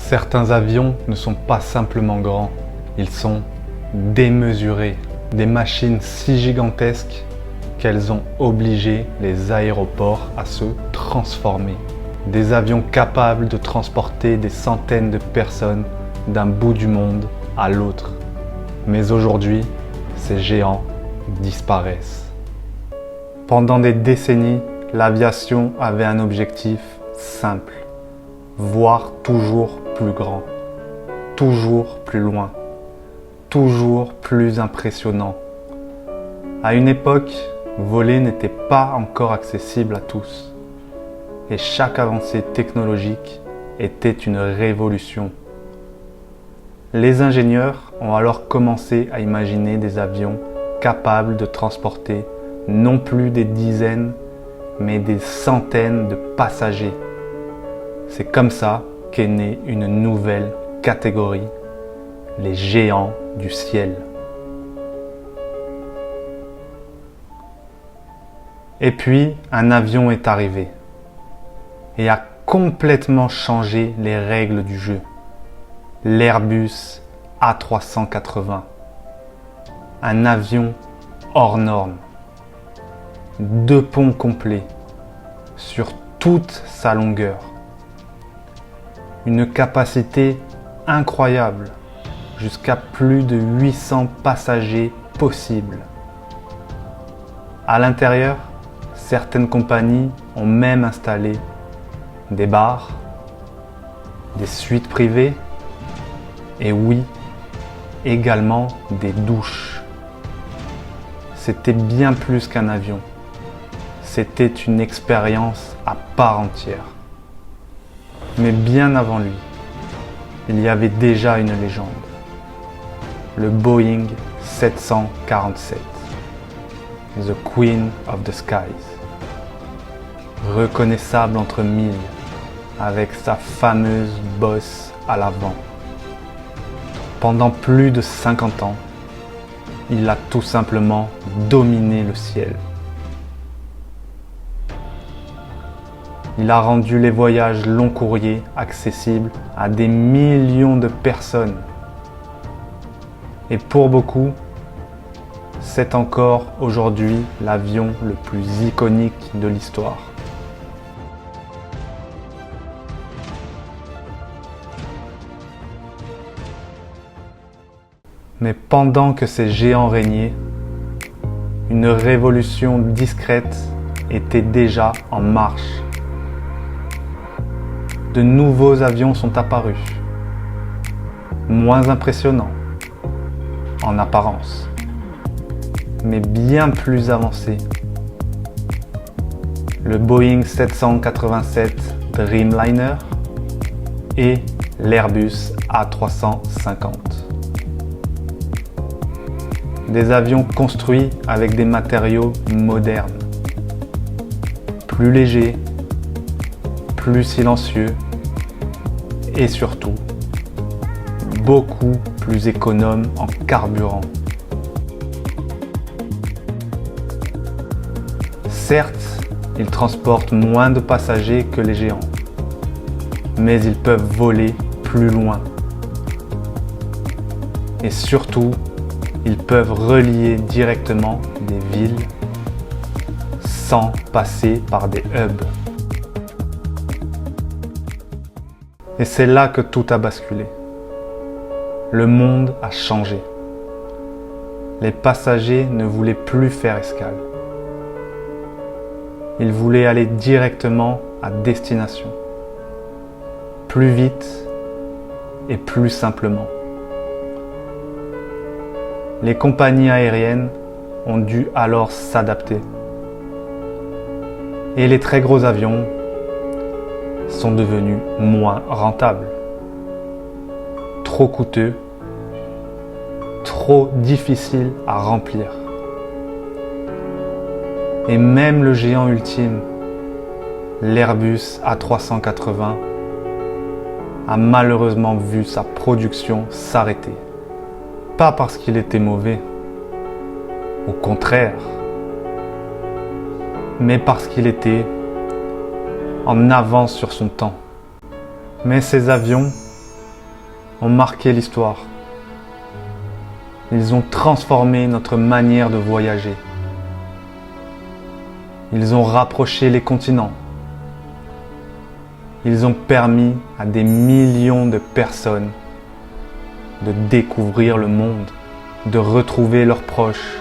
Certains avions ne sont pas simplement grands, ils sont démesurés. Des machines si gigantesques qu'elles ont obligé les aéroports à se transformer. Des avions capables de transporter des centaines de personnes d'un bout du monde à l'autre. Mais aujourd'hui, ces géants disparaissent. Pendant des décennies, l'aviation avait un objectif simple: voir toujours plus grand, toujours plus loin, toujours plus impressionnant. À une époque, voler n'était pas encore accessible à tous. Et chaque avancée technologique était une révolution. Les ingénieurs ont alors commencé à imaginer des avions capables de transporter non plus des dizaines, mais des centaines de passagers. C'est comme ça qu'est née une nouvelle catégorie: les géants du ciel. Et puis, un avion est arrivé et a complètement changé les règles du jeu. L'Airbus A380. Un avion hors norme. 2 ponts complets sur toute sa longueur. Une capacité incroyable, jusqu'à plus de 800 passagers possibles. À l'intérieur, certaines compagnies ont même installé des bars, des suites privées et oui, également des douches. C'était bien plus qu'un avion. C'était une expérience à part entière. Mais bien avant lui, il y avait déjà une légende. Le Boeing 747. The Queen of the Skies. Reconnaissable entre mille, avec sa fameuse bosse à l'avant. Pendant plus de 50 ans, il a tout simplement dominé le ciel. Il a rendu les voyages long courriers accessibles à des millions de personnes. Et pour beaucoup, c'est encore aujourd'hui l'avion le plus iconique de l'histoire. Mais pendant que ces géants régnaient, une révolution discrète était déjà en marche. De nouveaux avions sont apparus, moins impressionnants en apparence, mais bien plus avancés. Le Boeing 787 Dreamliner et l'Airbus A350. Des avions construits avec des matériaux modernes, plus légers, plus silencieux et surtout beaucoup plus économes en carburant. Certes, ils transportent moins de passagers que les géants, mais ils peuvent voler plus loin. Et surtout, ils peuvent relier directement des villes sans passer par des hubs. Et c'est là que tout a basculé. Le monde a changé. Les passagers ne voulaient plus faire escale. Ils voulaient aller directement à destination. Plus vite et plus simplement. Les compagnies aériennes ont dû alors s'adapter. Et les très gros avions sont devenus moins rentables. Trop coûteux, trop difficiles à remplir. Et même le géant ultime, l'Airbus A380, a malheureusement vu sa production s'arrêter. Pas parce qu'il était mauvais, au contraire, mais parce qu'il était en avance sur son temps. Mais ces avions ont marqué l'histoire. Ils ont transformé notre manière de voyager. Ils ont rapproché les continents. Ils ont permis à des millions de personnes de découvrir le monde, de retrouver leurs proches,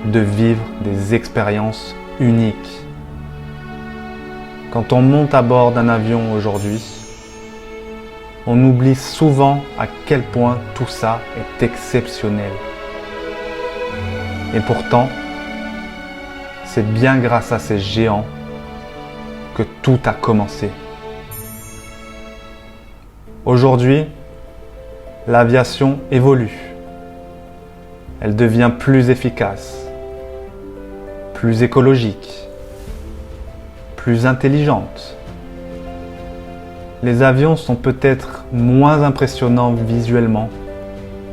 de vivre des expériences uniques. Quand on monte à bord d'un avion aujourd'hui, on oublie souvent à quel point tout ça est exceptionnel. Et pourtant, c'est bien grâce à ces géants que tout a commencé. Aujourd'hui, l'aviation évolue. Elle devient plus efficace, plus écologique, plus intelligente. Les avions sont peut-être moins impressionnants visuellement,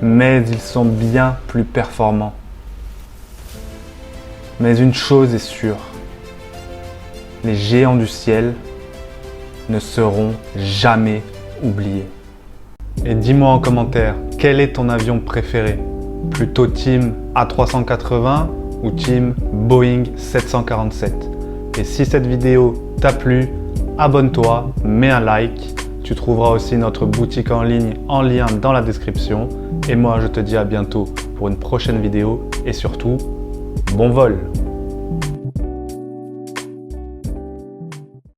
mais ils sont bien plus performants. Mais une chose est sûre, les géants du ciel ne seront jamais oubliés. Et dis-moi en commentaire, quel est ton avion préféré? Plutôt team A380 ou team Boeing 747? Et si cette vidéo t'a plu, abonne-toi, mets un like. Tu trouveras aussi notre boutique en ligne en lien dans la description. Et moi, je te dis à bientôt pour une prochaine vidéo. Et surtout, bon vol!